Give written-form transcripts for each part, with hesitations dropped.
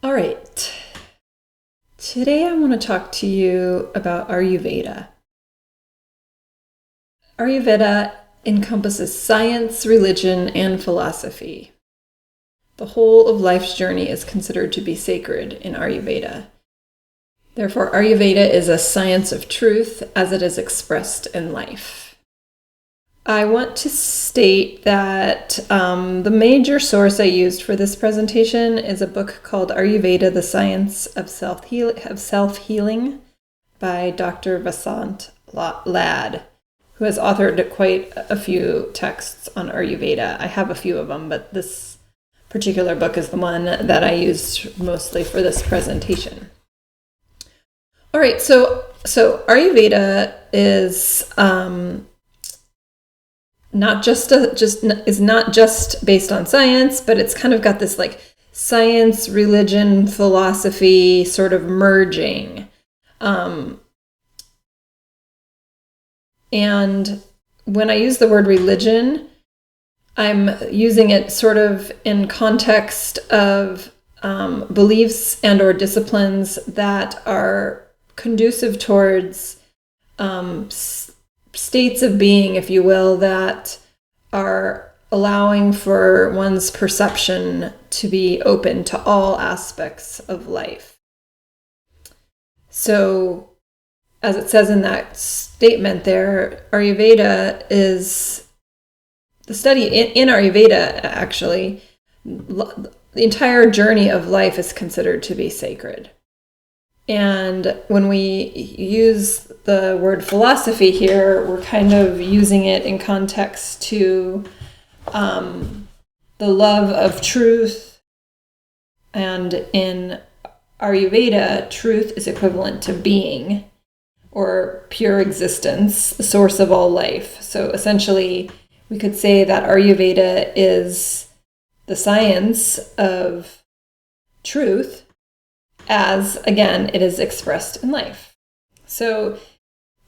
All right. Today I want to talk to you about Ayurveda. Ayurveda encompasses science, religion, and philosophy. The whole of life's journey is considered to be sacred in Ayurveda. Therefore, Ayurveda is a science of truth as it is expressed in life. I want to state that the major source I used for this presentation is a book called Ayurveda, The Science of Self-Healing by Dr. Vasant Lad, who has authored quite a few texts on Ayurveda. I have a few of them, but this particular book is the one that I used mostly for this presentation. All right, so Ayurveda is not just based on science, but it's kind of got this like science, religion, philosophy sort of merging. And when I use the word religion, I'm using it sort of in context of beliefs and or disciplines that are conducive towards states of being, if you will, that are allowing for one's perception to be open to all aspects of life. So, as it says in that statement there, Ayurveda is the study in Ayurveda, actually, the entire journey of life is considered to be sacred. And when we use the word philosophy here, we're kind of using it in context to the love of truth. And in Ayurveda, truth is equivalent to being or pure existence, the source of all life. So essentially, we could say that Ayurveda is the science of truth, as, again, it is expressed in life. So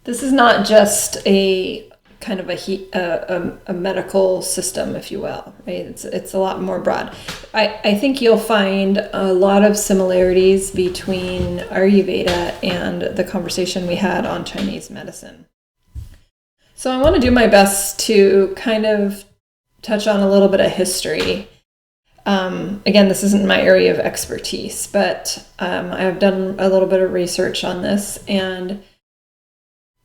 this is not just a kind of a medical system, if you will, right? It's a lot more broad. I think you'll find a lot of similarities between Ayurveda and the conversation we had on Chinese medicine. So I want to do my best to kind of touch on a little bit of history. Again, this isn't my area of expertise, but I've done a little bit of research on this. And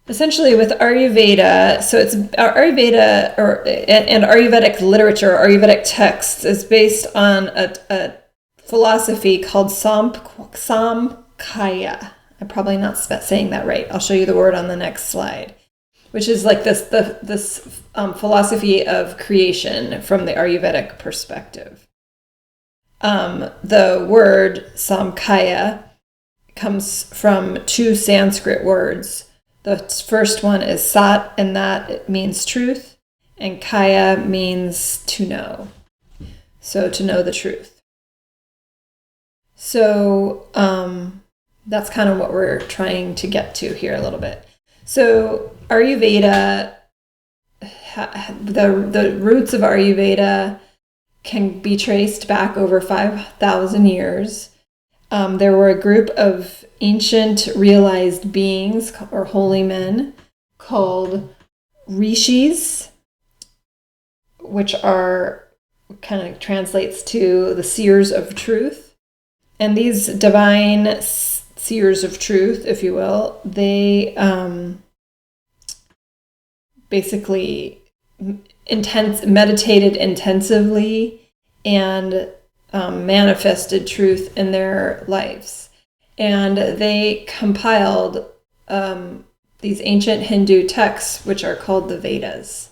essentially with Ayurveda, so it's Ayurveda and Ayurvedic literature, Ayurvedic texts is based on a philosophy called Samkhya. I'm probably not saying that right. I'll show you the word on the next slide, which is like this philosophy of creation from the Ayurvedic perspective. The word Samkhya comes from two Sanskrit words. The first one is Sat, and that means truth, and Kaya means to know. So to know the truth. So that's kind of what we're trying to get to here a little bit. So Ayurveda, the roots of Ayurveda can be traced back over 5,000 years. There were a group of ancient realized beings or holy men called rishis, which are kind of translates to the seers of truth. And these divine seers of truth, if you will, they basically meditated intensively and manifested truth in their lives. And they compiled these ancient Hindu texts, which are called the Vedas.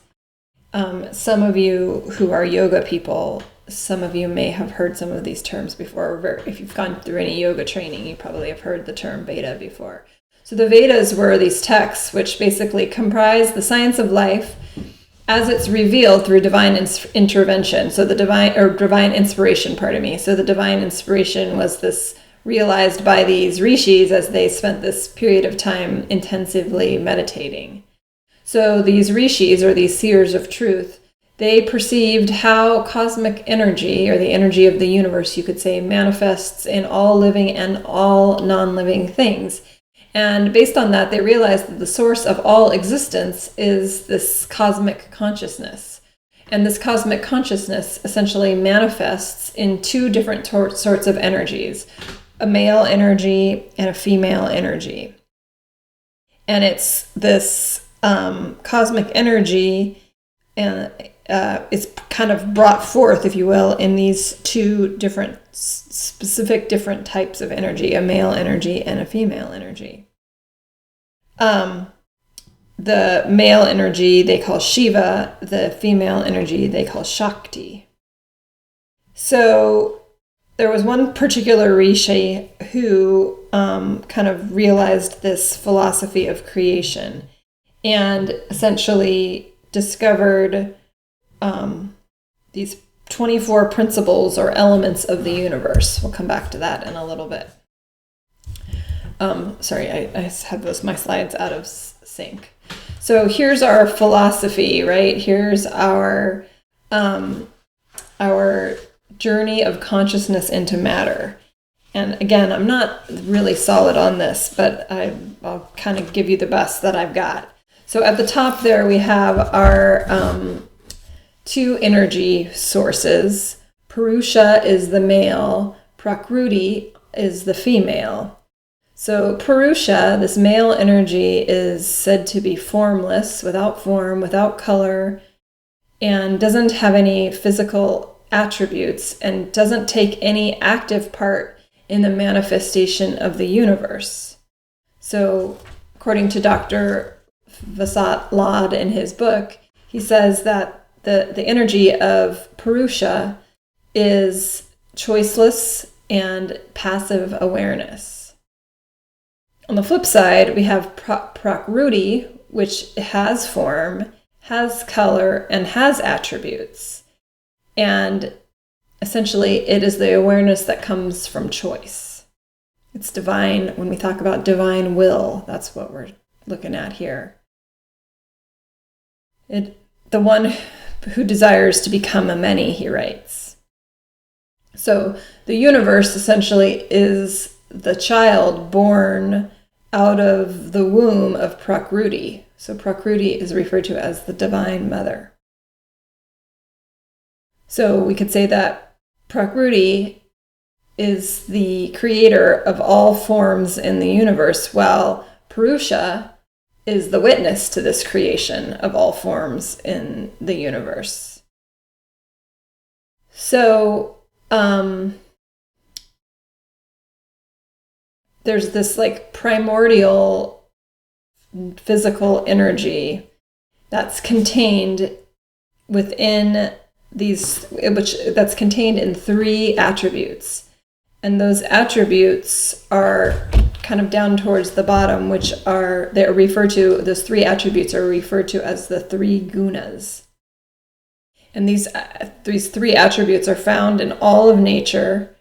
Some of you who are yoga people, some of you may have heard some of these terms before. If you've gone through any yoga training, you probably have heard the term Veda before. So the Vedas were these texts which basically comprise the science of life as it's revealed through divine intervention. So the divine inspiration, So the divine inspiration was this realized by these rishis as they spent this period of time intensively meditating. So these rishis, or these seers of truth, they perceived how cosmic energy, or the energy of the universe, you could say, manifests in all living and all non-living things. And based on that, they realized that the source of all existence is this cosmic consciousness. And this cosmic consciousness essentially manifests in two different sorts of energies, a male energy and a female energy. And it's this cosmic energy, and it's kind of brought forth, if you will, in these two different, specific different types of energy, a male energy and a female energy. The male energy they call Shiva, the female energy they call Shakti. So there was one particular rishi who kind of realized this philosophy of creation and essentially discovered these 24 principles or elements of the universe. We'll come back to that in a little bit. Sorry, I have my slides out of sync. So here's our philosophy, right? Here's our journey of consciousness into matter. And again, I'm not really solid on this, but I'll kind of give you the best that I've got. So at the top there, we have our two energy sources. Purusha is the male, Prakruti is the female. So Purusha, this male energy, is said to be formless, without form, without color, and doesn't have any physical attributes, and doesn't take any active part in the manifestation of the universe. So according to Dr. Vasant Lad in his book, he says that the energy of Purusha is choiceless and passive awareness. On the flip side, we have Prakruti, which has form, has color, and has attributes. And essentially, it is the awareness that comes from choice. It's divine. When we talk about divine will, that's what we're looking at here. The one who desires to become a many, he writes. So the universe essentially is the child born out of the womb of Prakruti. So Prakruti is referred to as the divine mother. So we could say that Prakruti is the creator of all forms in the universe, while Purusha is the witness to this creation of all forms in the universe. So there's this like primordial physical energy that's contained within that's contained in three attributes. And those attributes are kind of down towards the bottom, those three attributes are referred to as the three gunas. And these three attributes are found in all of nature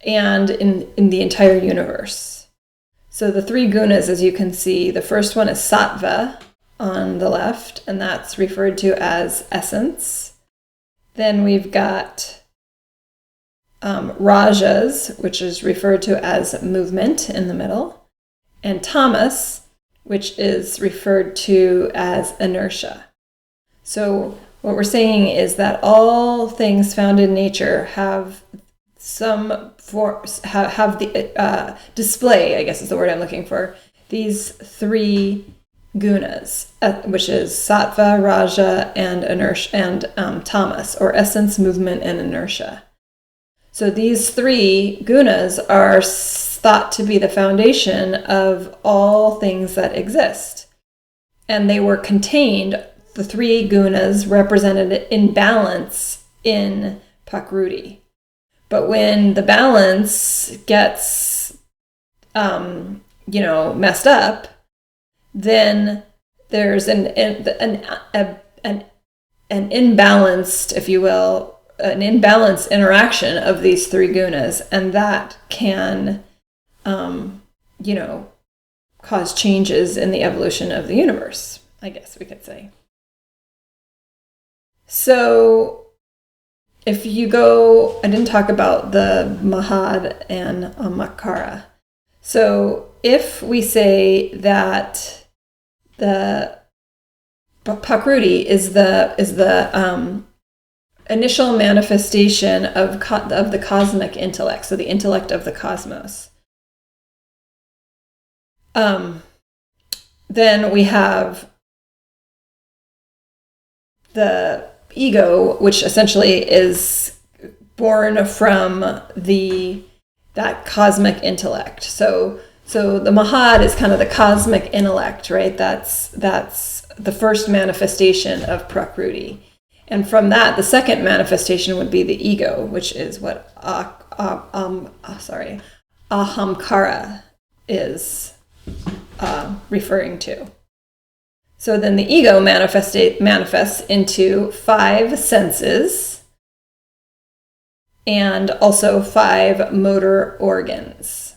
and in the entire universe. So the three gunas, as you can see, the first one is sattva on the left, and that's referred to as essence. Then we've got rajas, which is referred to as movement in the middle, and tamas, which is referred to as inertia. So what we're saying is that all things found in nature have have the display, I guess is the word I'm looking for, these three gunas, which is sattva, raja, and inertia, and tamas, or essence, movement, and inertia. So these three gunas are thought to be the foundation of all things that exist. And they were contained, the three gunas represented in balance in Prakruti. But when the balance gets, messed up, then there's an imbalanced, if you will, an imbalanced interaction of these three gunas, and that can, cause changes in the evolution of the universe, I guess we could say. So if you go, I didn't talk about the Mahad and Makara. So if we say that the Prakruti is the initial manifestation of the cosmic intellect, so the intellect of the cosmos, then we have the ego, which essentially is born from that cosmic intellect. So the Mahad is kind of the cosmic intellect, right? That's the first manifestation of Prakruti. And from that, the second manifestation would be the ego, which is what ahamkara is referring to. So then the ego manifests into 5 senses and also 5 motor organs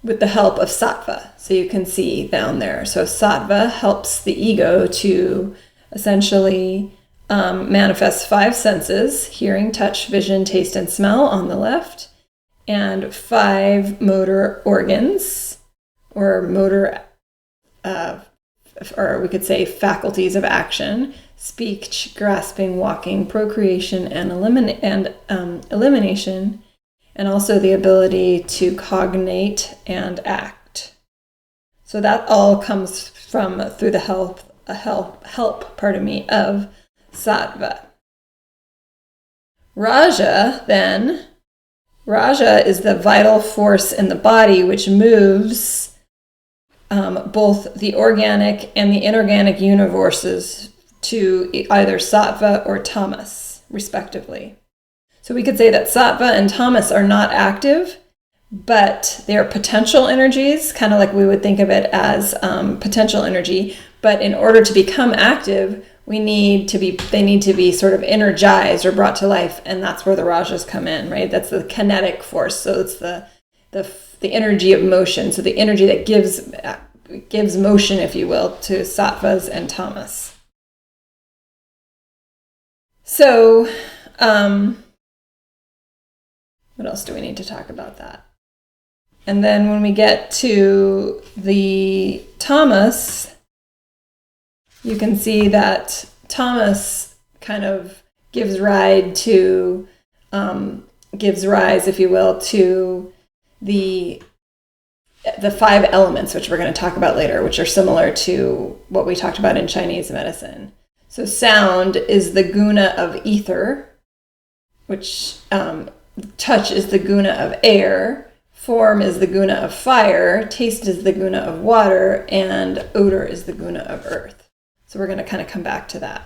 with the help of sattva. So you can see down there. So sattva helps the ego to essentially manifest 5 senses: hearing, touch, vision, taste, and smell on the left, and 5 motor organs, or motor or we could say faculties of action: speech, grasping, walking, procreation, and elimination, and also the ability to cognate and act. So that all comes through the help of sattva. Raja is the vital force in the body which moves both the organic and the inorganic universes to either sattva or tamas, respectively. So we could say that sattva and tamas are not active, but they are potential energies, kind of like we would think of it as potential energy. But in order to become active, they need to be sort of energized or brought to life, and that's where the rajas come in, right? That's the kinetic force. So it's the energy of motion. So the energy that gives motion, if you will, to sattvas and tamas. So, what else do we need to talk about that? And then when we get to the tamas, you can see that tamas kind of gives rise, if you will, to the 5 elements, which we're going to talk about later, which are similar to what we talked about in Chinese medicine. So sound is the guna of ether, which touch is the guna of air, form is the guna of fire, taste is the guna of water, and odor is the guna of earth. So we're going to kind of come back to that.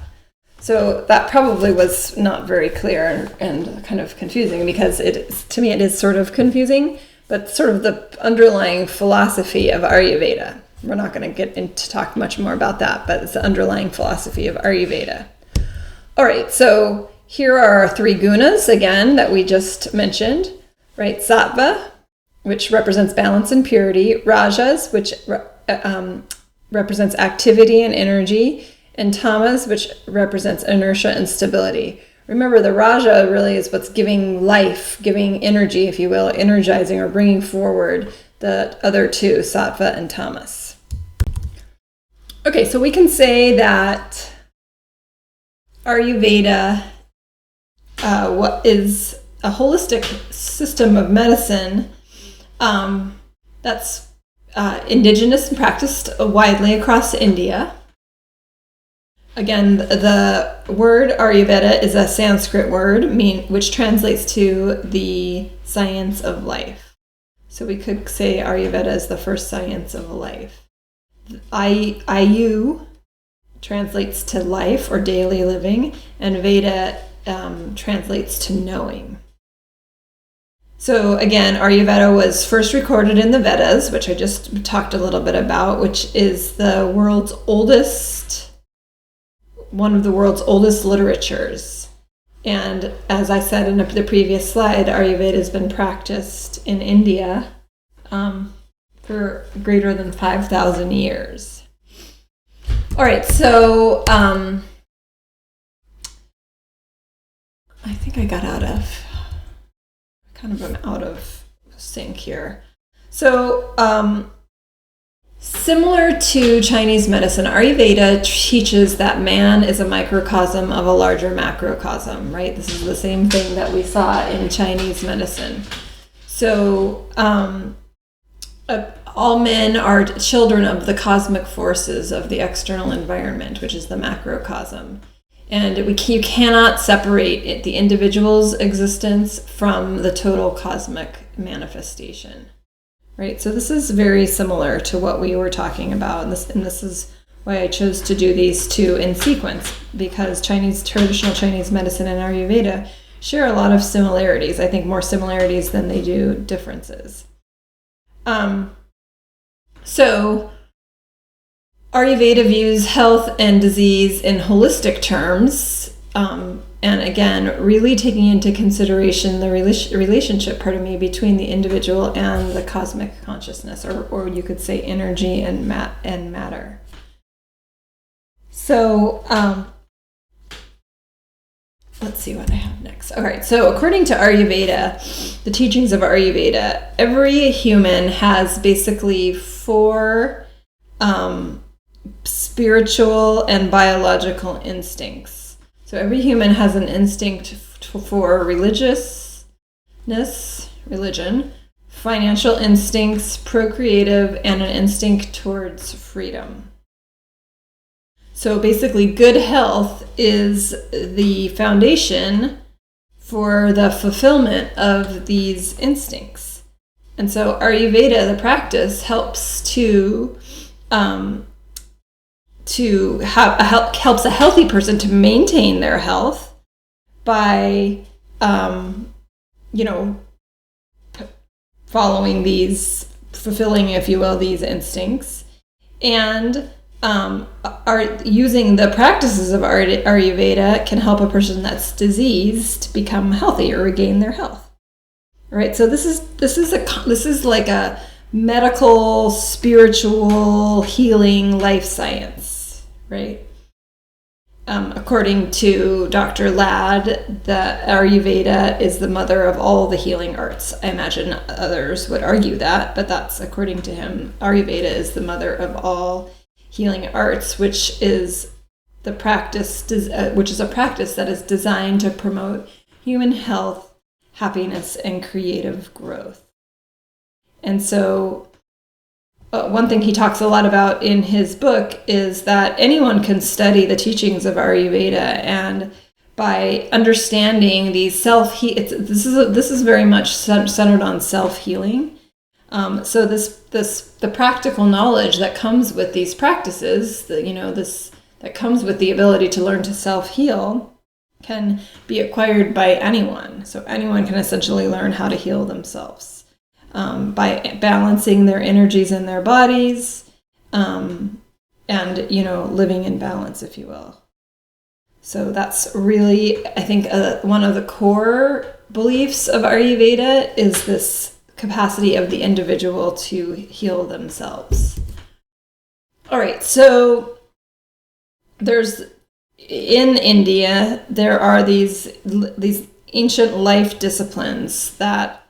So that probably was not very clear and kind of confusing, because to me it is sort of confusing, but sort of the underlying philosophy of Ayurveda. We're not going to get into talk much more about that, but it's the underlying philosophy of Ayurveda. All right, so here are our 3 gunas, again, that we just mentioned, right? Sattva, which represents balance and purity. Rajas, which represents activity and energy. And tamas, which represents inertia and stability. Remember, the raja really is what's giving life, giving energy, if you will, energizing or bringing forward the other 2, sattva and tamas. Okay, so we can say that Ayurveda what is a holistic system of medicine that's indigenous and practiced widely across India. Again, the word Ayurveda is a Sanskrit word which translates to the science of life. So we could say Ayurveda is the first science of life. Ayu translates to life or daily living, and Veda translates to knowing. So again, Ayurveda was first recorded in the Vedas, which I just talked a little bit about, which is one of the world's oldest literatures. And as I said in the previous slide, Ayurveda has been practiced in India for greater than 5,000 years. All right, so I think I got kind of out of sync here. So, similar to Chinese medicine, Ayurveda teaches that man is a microcosm of a larger macrocosm, right? This is the same thing that we saw in Chinese medicine. So, all men are children of the cosmic forces of the external environment, which is the macrocosm. And you cannot separate the individual's existence from the total cosmic manifestation, right? So this is very similar to what we were talking about, and this is why I chose to do these two in sequence, because traditional Chinese medicine and Ayurveda share a lot of similarities. I think more similarities than they do differences. So Ayurveda views health and disease in holistic terms, and again, really taking into consideration the relationship, between the individual and the cosmic consciousness, or you could say energy and matter. So, let's see what I have next. All right, so according to Ayurveda, the teachings of Ayurveda, every human has basically 4 spiritual and biological instincts. So every human has an instinct for religion, financial instincts, procreative, and an instinct towards freedom. So basically, good health is the foundation for the fulfillment of these instincts. And so Ayurveda, the practice, helps helps a healthy person to maintain their health by, fulfilling, if you will, these instincts, and are using the practices of Ayurveda can help a person that's diseased become healthy or regain their health. All right, so this is like a medical, spiritual, healing life science, right? According to Dr. Ladd, the Ayurveda is the mother of all the healing arts. I imagine others would argue that, but that's according to him. Ayurveda is the mother of all healing arts, which is a practice that is designed to promote human health, happiness, and creative growth. And so one thing he talks a lot about in his book is that anyone can study the teachings of Ayurveda, and by understanding these this is very much centered on self-healing. So the practical knowledge that comes with these practices, that comes with the ability to learn to self-heal, can be acquired by anyone. So anyone can essentially learn how to heal themselves. By balancing their energies in their bodies, and living in balance, if you will. So that's really, I think, one of the core beliefs of Ayurveda is this capacity of the individual to heal themselves. All right, so in India, there are these ancient life disciplines that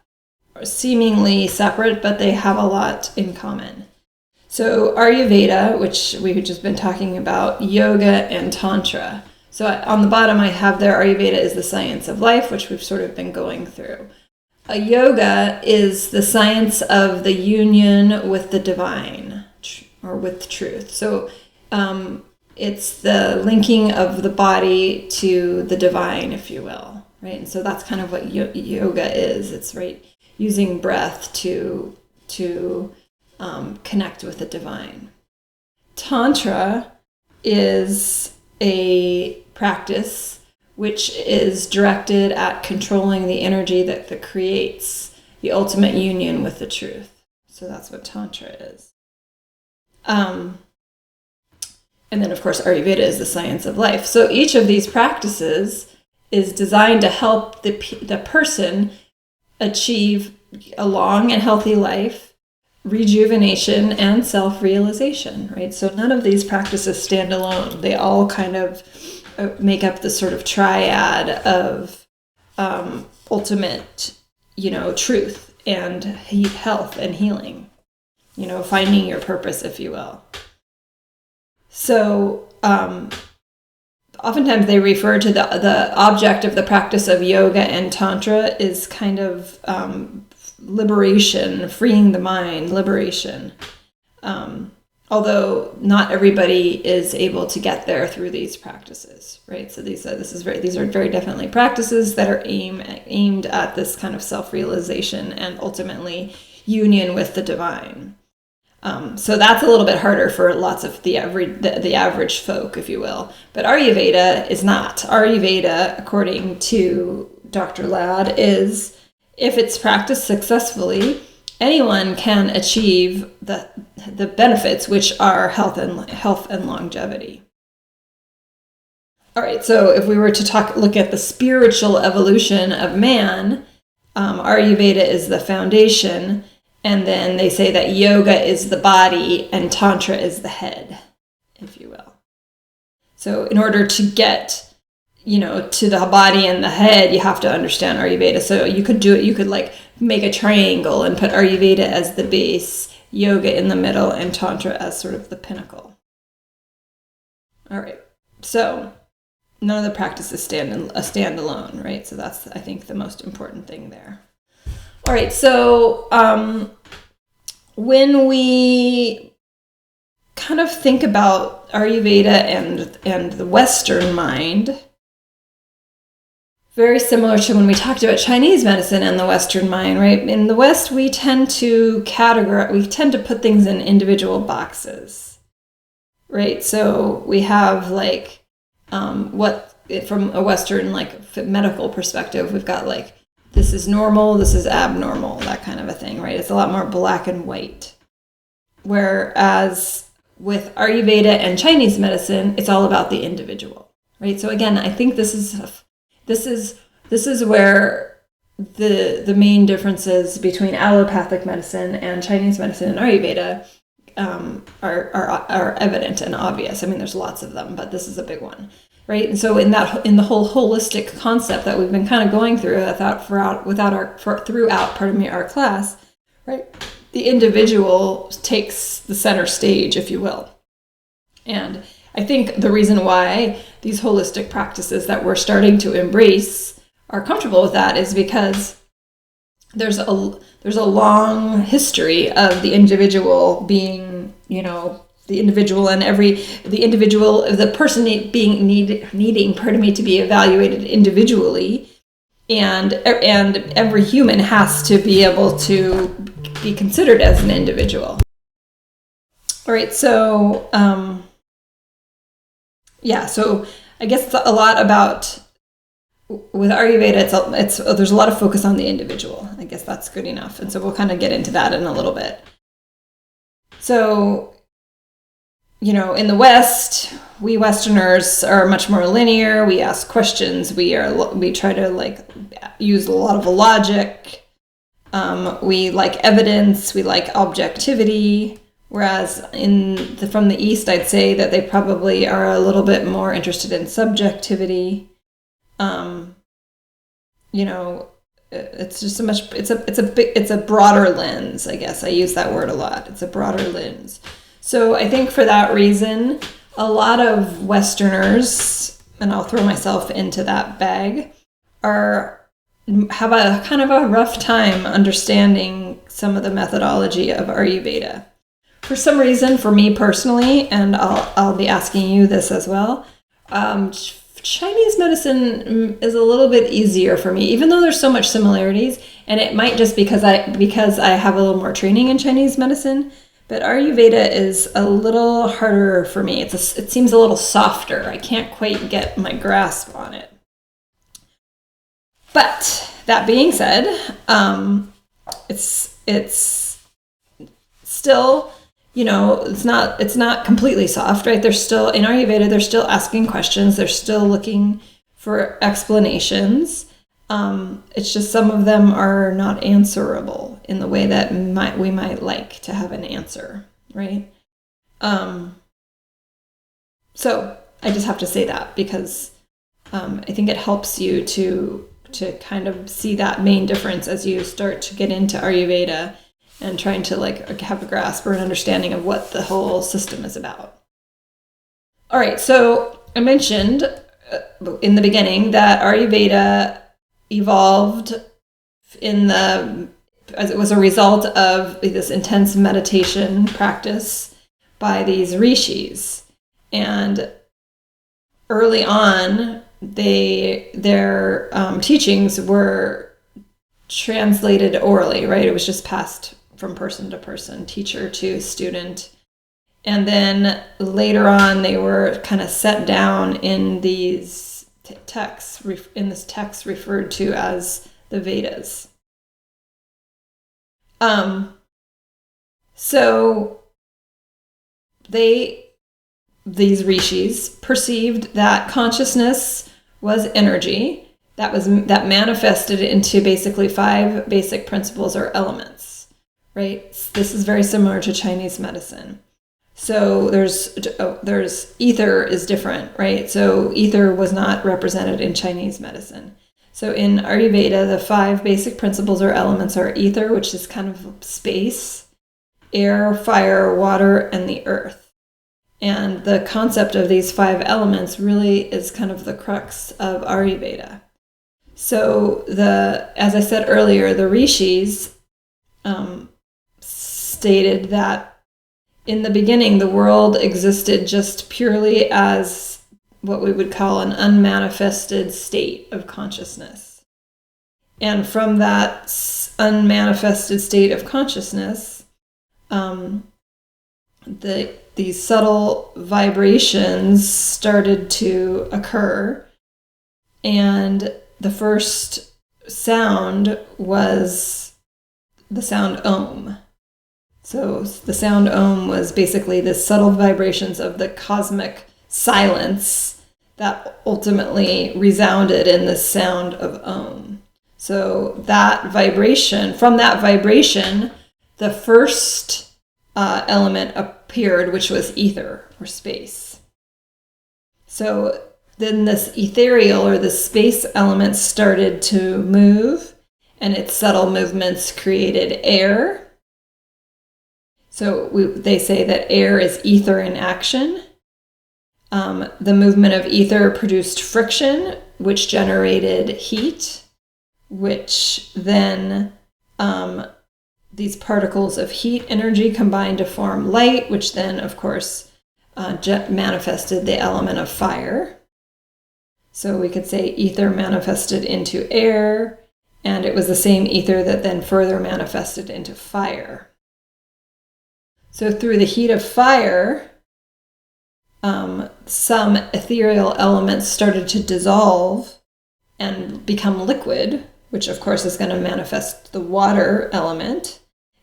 are seemingly separate, but they have a lot in common. So Ayurveda, which we've just been talking about, yoga, and Tantra. So on the bottom I have there, Ayurveda is the science of life, which we've sort of been going through. A yoga is the science of the union with the divine, or with truth. So it's the linking of the body to the divine, if you will, right? And so that's kind of what yoga is. It's right, using breath to connect with the divine. Tantra is a practice which is directed at controlling the energy that creates the ultimate union with the truth. So that's what Tantra is. And then, of course, Ayurveda is the science of life. So each of these practices is designed to help the person achieve a long and healthy life, rejuvenation, and self-realization, right? So none of these practices stand alone. They all kind of make up the sort of triad of ultimate, truth and health and healing, finding your purpose, if you will. So oftentimes they refer to the object of the practice of yoga and Tantra is kind of liberation, freeing the mind, liberation. Although not everybody is able to get there through these practices, right? So these are very definitely practices that are aimed at this kind of self-realization and ultimately union with the divine. So that's a little bit harder for lots of the average folk, if you will. But Ayurveda is not. Ayurveda, according to Dr. Ladd, is if it's practiced successfully, anyone can achieve the benefits, which are health and longevity. All right, so if we were to look at the spiritual evolution of man, Ayurveda is the foundation, and then they say that yoga is the body and Tantra is the head, if you will. So in order to get to the body and the head, you have to understand Ayurveda. So you could like make a triangle and put Ayurveda as the base, yoga in the middle, and Tantra as sort of the pinnacle. All right. So none of the practices stand alone, right? So that's, I think, the most important thing there. All right. So when we kind of think about Ayurveda and the Western mind, very similar to when we talked about Chinese medicine and the Western mind, right? In the West, we tend to put things in individual boxes, right? So we have from a Western medical perspective, we've got this is normal, this is abnormal, that kind of a thing, right? It's a lot more black and white. Whereas with Ayurveda and Chinese medicine, it's all about the individual, right? So again, I think this is where the main differences between allopathic medicine and Chinese medicine and Ayurveda are evident and obvious. I mean, there's lots of them, but this is a big one, right? And so in the whole holistic concept that we've been kind of going through throughout our class, right? The individual takes the center stage, if you will, and I think the reason why these holistic practices that we're starting to embrace are comfortable with that is because there's a long history of the individual being, the individual and the person needing to be evaluated individually, and every human has to be able to be considered as an individual. All right, so so I guess it's a lot about, with Ayurveda, there's a lot of focus on the individual. I guess that's good enough. And so we'll kind of get into that in a little bit. So, in the West, we Westerners are much more linear. We ask questions. We try to use a lot of logic. We like evidence. We like objectivity. Whereas from the East, I'd say that they probably are a little bit more interested in subjectivity. It's just it's a broader lens, I guess. I use that word a lot. It's a broader lens. So I think for that reason, a lot of Westerners, and I'll throw myself into that bag, have a kind of a rough time understanding some of the methodology of Ayurveda. For some reason, for me personally, and I'll be asking you this as well, Chinese medicine is a little bit easier for me, even though there's so much similarities, and it might just because I have a little more training in Chinese medicine, but Ayurveda is a little harder for me. It seems a little softer. I can't quite get my grasp on it. But that being said, it's still, it's not completely soft, right? They're still, in Ayurveda, they're still asking questions. They're still looking for explanations. It's just some of them are not answerable in the way that we might like to have an answer, right? So I just have to say that because I think it helps you to to kind of see that main difference as you start to get into Ayurveda and trying to like have a grasp or an understanding of what the whole system is about. All right, so I mentioned in the beginning that Ayurveda evolved as it was a result of this intense meditation practice by these rishis. And early on, their teachings were translated orally, right? It was just passed from person to person, teacher to student. And then later on, they were kind of set down in these texts, in this text referred to as the Vedas. So these rishis perceived that consciousness was energy that manifested into basically 5 basic principles or elements, right? This is very similar to Chinese medicine. So there's ether is different, right? So ether was not represented in Chinese medicine. So in Ayurveda, the 5 basic principles or elements are ether, which is kind of space, air, fire, water, and the earth. And the concept of these 5 elements really is kind of the crux of Ayurveda. So as I said earlier, the rishis stated that in the beginning, the world existed just purely as what we would call an unmanifested state of consciousness. And from that unmanifested state of consciousness, these subtle vibrations started to occur. And the first sound was the sound Om. So the sound Om was basically the subtle vibrations of the cosmic silence that ultimately resounded in the sound of Om. So from that vibration, the first element appeared, which was ether or space. So then this ethereal or the space element started to move, and its subtle movements created air. So they say that air is ether in action. The movement of ether produced friction, which generated heat, which then these particles of heat energy combined to form light, which then, of course, manifested the element of fire. So we could say ether manifested into air, and it was the same ether that then further manifested into fire. So through the heat of fire, some ethereal elements started to dissolve and become liquid, which of course is going to manifest the water element.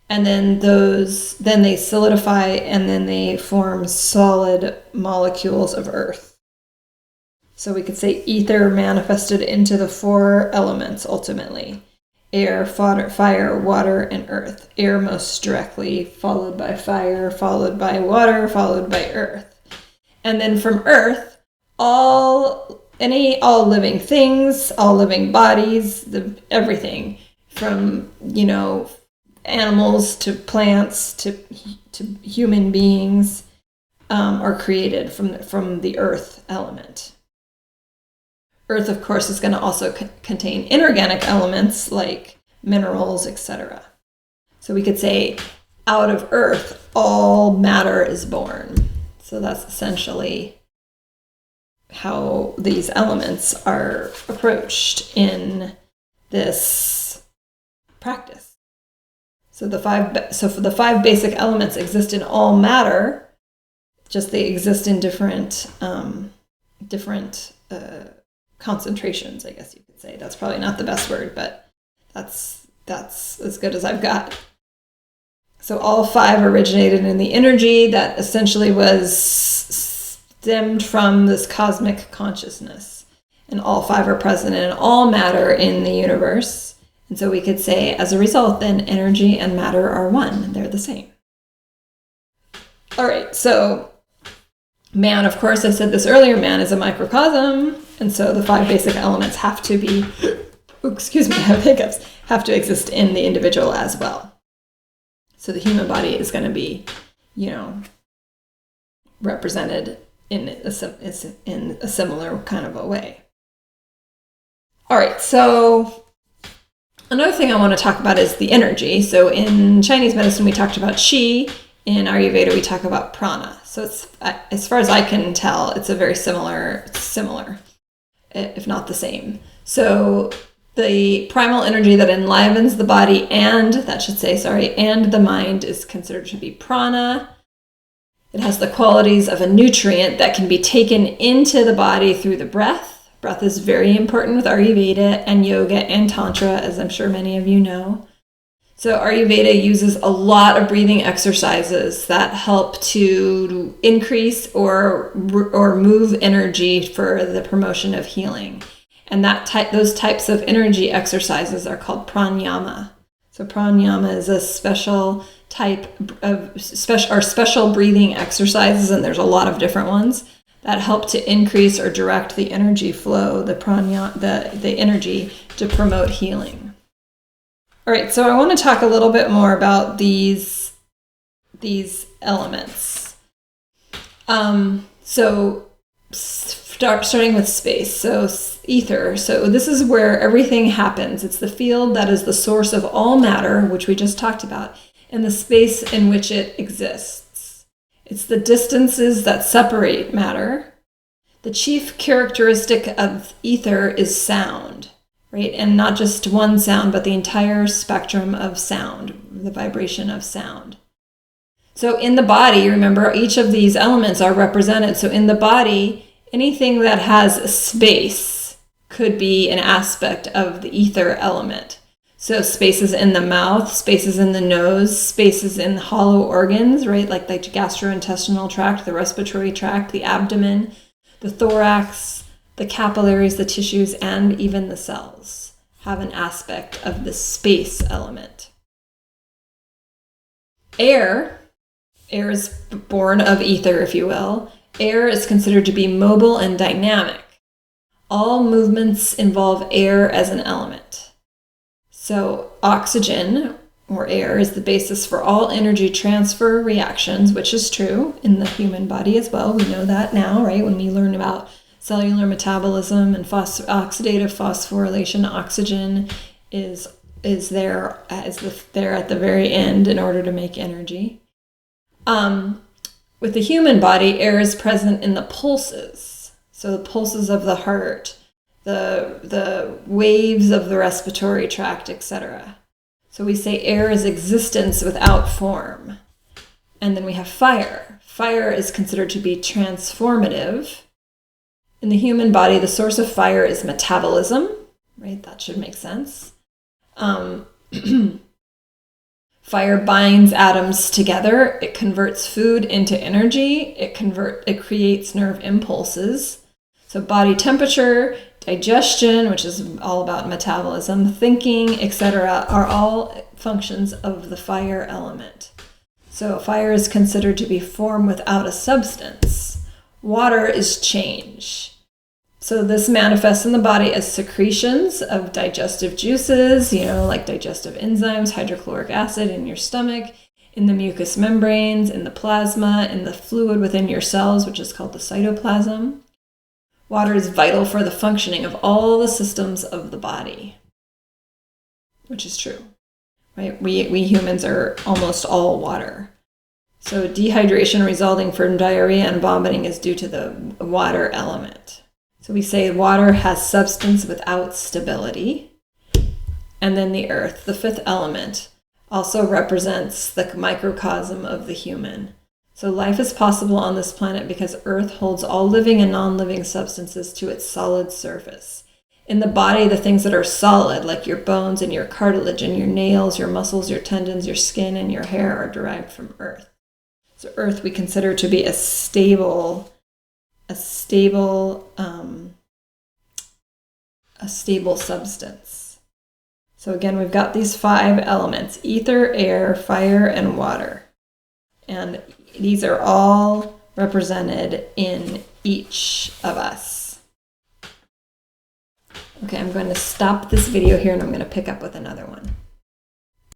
And then they solidify and then they form solid molecules of earth. So we could say ether manifested into the 4 elements ultimately: air, fire, water, and earth. Air most directly, followed by fire, followed by water, followed by earth. And then from earth, all living things, all living bodies, everything from, animals to plants to human beings are created from the earth element. Earth, of course, is going to also contain inorganic elements like minerals, etc. So we could say out of earth, all matter is born. So that's essentially how these elements are approached in this practice. So the 5 basic elements exist in all matter, just they exist in different concentrations, I guess you could say. That's probably not the best word, but that's as good as I've got. So all 5 originated in the energy that essentially was stemmed from this cosmic consciousness. And all 5 are present in all matter in the universe. And so we could say, as a result, then energy and matter are one. They're the same. All right, so man, of course, I said this earlier, man is a microcosm. And so the 5 basic elements have to be have hiccups, have to exist in the individual as well. So the human body is going to be, represented in a similar kind of a way. All right, so another thing I want to talk about is the energy. So in Chinese medicine, we talked about qi. In Ayurveda, we talk about prana. So it's, as far as I can tell, it's a very similar, if not the same. So the primal energy that enlivens the body and the mind is considered to be prana. It has the qualities of a nutrient that can be taken into the body through the breath. Breath is very important with Ayurveda and yoga and Tantra, as I'm sure many of you know. So Ayurveda uses a lot of breathing exercises that help to increase or move energy for the promotion of healing. And those types of energy exercises are called pranayama. So pranayama is a special type of special breathing exercises, and there's a lot of different ones that help to increase or direct the energy flow, the energy to promote healing. All right, so I want to talk a little bit more about these elements. Starting with space. So ether. So this is where everything happens. It's the field that is the source of all matter, which we just talked about, and the space in which it exists. It's the distances that separate matter. The chief characteristic of ether is sound, right? And not just one sound, but the entire spectrum of sound, the vibration of sound. So in the body, remember, each of these elements are represented. So in the body, anything that has space could be an aspect of the ether element. So spaces in the mouth, spaces in the nose, spaces in the hollow organs, right? Like the gastrointestinal tract, the respiratory tract, the abdomen, the thorax, the capillaries, the tissues, and even the cells have an aspect of the space element. Air is born of ether, if you will. Air is considered to be mobile and dynamic. All movements involve air as an element. So oxygen, or air, is the basis for all energy transfer reactions, which is true in the human body as well. We know that now, right? When we learn about cellular metabolism and oxidative phosphorylation, oxygen is there at the very end in order to make energy. With the human body, air is present in the pulses. So the pulses of the heart, the waves of the respiratory tract, etc. So we say air is existence without form. And then we have fire. Fire is considered to be transformative. In the human body, the source of fire is metabolism, right? That should make sense. Fire binds atoms together. It converts food into energy. It creates nerve impulses. So body temperature, digestion, which is all about metabolism, thinking, etc., are all functions of the fire element. So fire is considered to be form without a substance. Water is change. So this manifests in the body as secretions of digestive juices, like digestive enzymes, hydrochloric acid in your stomach, in the mucous membranes, in the plasma, in the fluid within your cells, which is called the cytoplasm. Water is vital for the functioning of all the systems of the body, which is true, right? We humans are almost all water. So dehydration resulting from diarrhea and vomiting is due to the water element. So we say water has substance without stability. And then the earth, the fifth element, also represents the microcosm of the human. So life is possible on this planet because earth holds all living and non-living substances to its solid surface. In the body, the things that are solid, like your bones and your cartilage and your nails, your muscles, your tendons, your skin, and your hair, are derived from earth. So earth we consider to be a stable substance. So again, we've got these 5 elements: ether, air, fire, and water. And these are all represented in each of us. Okay, I'm going to stop this video here and I'm going to pick up with another one.